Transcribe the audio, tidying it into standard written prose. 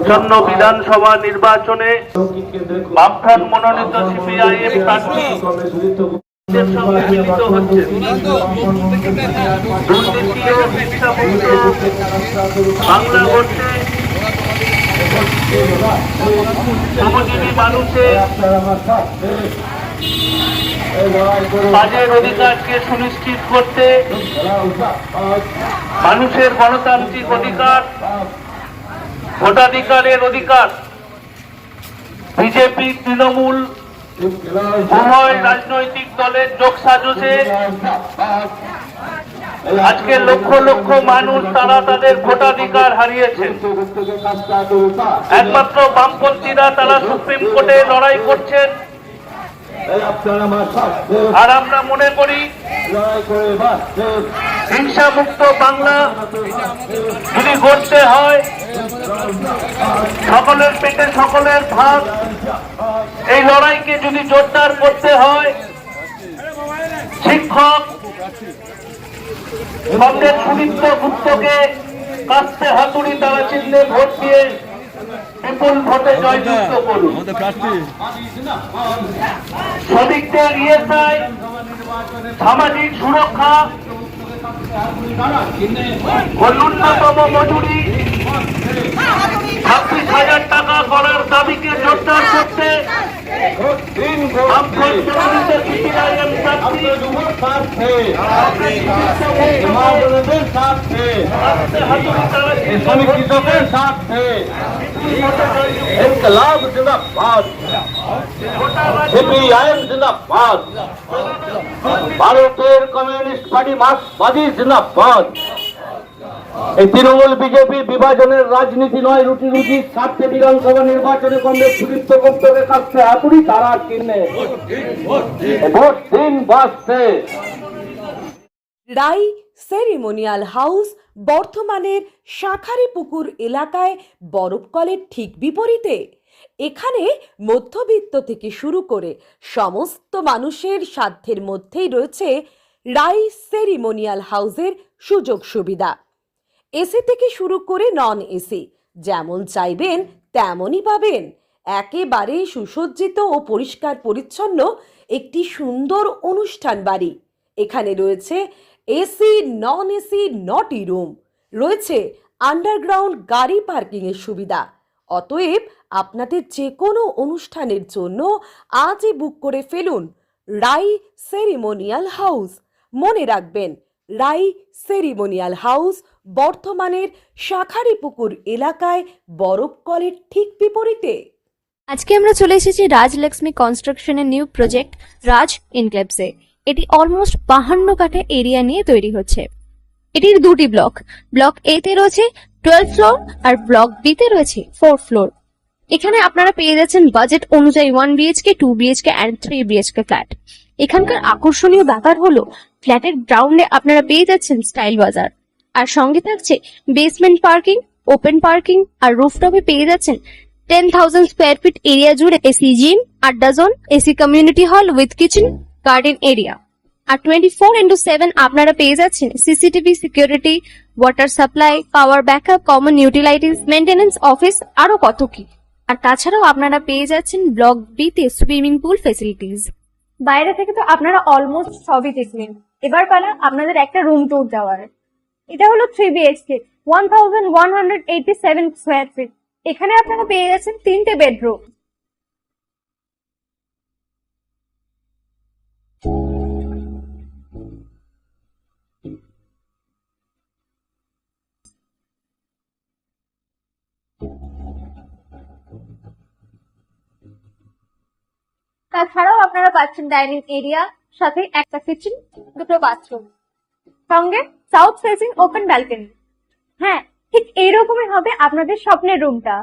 জন্য বিধানসভা নির্বাচনে বামফ্রন্ট মনোনীত সিপিআইএম প্রার্থী সঙ্গে মিলিত হচ্ছে। দুর্নীতি ও মিথ্যামুক্ত বাংলা গড়তে শ্রমজীবী মানুষের কাজের অধিকারকে সুনিশ্চিত করতে, মানুষের গণতান্ত্রিক অধিকার, ভোটাধিকারের অধিকার, বিজেপি তৃণমূল উভয় রাজনৈতিক দলের যোগসাজশে আজকে লক্ষ লক্ষ মানুষ তারা তাদের ভোটাধিকার হারিয়েছে। একমাত্র বামপন্থীরা তারা সুপ্রিম কোর্টে লড়াই করছেন। আর আমরা মনে করি হিংসা মুক্ত বাংলা যদি গড়তে হয়, সকলের পেটে সকলের ভাগ, এই লড়াইকে যদি জোরদার করতে হয়, শিক্ষক সঙ্গে সুদীপ্ত গুপ্তকে কাস্তে হাতুড়ি তারা চিহ্নে ভোট দিয়ে বিপুল ভোটে জয়যুক্ত করুন। শ্রমিকদের ইএসআই, সামাজিক সুরক্ষা, ন্যূনতম মজুরি 26,000 টাকা করার দাবিকে জোরদার করতে इनकलाब जिंदाबाद, सीपीआईएम जिंदाबाद, ভারতের কমিউনিস্ট পার্টি মার্ক্সবাদী জিন্দাবাদ। এই তৃণমূল বিজেপি বিভাজনের রাজনীতি নয়, রুটি রুটি স্বার্থে বিধানসভা নির্বাচনে কংগ্রেস সুদীপ্ত গুপ্তকে কাছে হাতুড়ি তারা কিনে ভোট দিন বাঁচতে। রাই সেরিমোনিয়াল হাউস বর্ধমানের শাঁখারীপুকুর এলাকায় বরফকলের ঠিক বিপরীতে। এখানে মধ্যবিত্ত থেকে শুরু করে সমস্ত মানুষের সাধ্যের মধ্যেই রয়েছে রাই সেরিমোনিয়াল হাউসের সুযোগ সুবিধা। এসি থেকে শুরু করে নন এসি যেমন চাইবেন তেমনই পাবেন। একেবারে সুসজ্জিত ও পরিষ্কার পরিচ্ছন্ন একটি সুন্দর অনুষ্ঠান বাড়ি। এখানে রয়েছে এসি, নন এসি, নটি রুম, রয়েছে আন্ডারগ্রাউন্ড গাড়ি পার্কিংয়ের সুবিধা। অতএব আপনাদের যে কোনো অনুষ্ঠানের জন্য আজই বুক করে ফেলুন রাই সেরিমোনিয়াল হাউস। মনে রাখবেন, রাই সেরিমোনিয়াল হাউস বর্ধমানের শাঁখারীপুকুর এলাকায় বরফকলের ঠিক বিপরীতে। আজকে আমরা চলে এসেছি রাজলক্ষ্মী কনস্ট্রাকশনের নিউ প্রজেক্ট রাজ ইনক্লেভসে। এটি অলমোস্ট 52 কাঠা এরিয়া নিয়ে তৈরি হচ্ছে। এটির দুটি ব্লক, ব্লক এ তে রয়েছে 12 ফ্লোর আর ব্লক বি তে রয়েছে 4 ফ্লোর। এখানে আপনারা পেয়ে যাচ্ছেন বাজেট অনুযায়ী 1 BHK, 2 BHK and 3 BHK flat. এখানকার আকর্ষণীয় ব্যাপার হলো ফ্ল্যাটের গ্রাউন্ডে আপনারা পেয়ে যাচ্ছেন স্টাইল বাজার, আর সঙ্গে থাকছে বেসমেন্ট পার্কিং, ওপেন পার্কিং, আর রুফটপে পেয়ে যাচ্ছেন 10,000 স্কোয়ার ফিট এরিয়া জুড়ে এসি জিম, আড্ডা zone, AC community hall with kitchen, garden area. আর 24/7 আপনারা পেয়ে যাচ্ছেন CCTV security, water supply, power backup, common utilities, maintenance office, আরো কত কি। আর তাছাড়াও আপনারা পেয়ে যাচ্ছেন ব্লক বি তে সুইমিং পুল ফেসিলিটিস। বাইরে থেকে তো আপনারা অলমোস্ট সবই দেখলেন, এবার পালা আপনাদের একটা রুম ট্যুর দেওয়ার। এটা হলো 3 BHK, 1187 স্কোয়ার ফিট। এখানে আপনারা পেয়ে যাচ্ছেন 3টে বেডরুম। তাছাড়াও আপনারা পাচ্ছেন ডাইনিং এরিয়া, সাথে একটা কিচেন, দুটো বাথরুম, সঙ্গে সাউথ ফেসিং ওপেন ব্যালকনি। হ্যাঁ, ঠিক এইরকমই হবে আপনাদের স্বপ্নের রুমটা।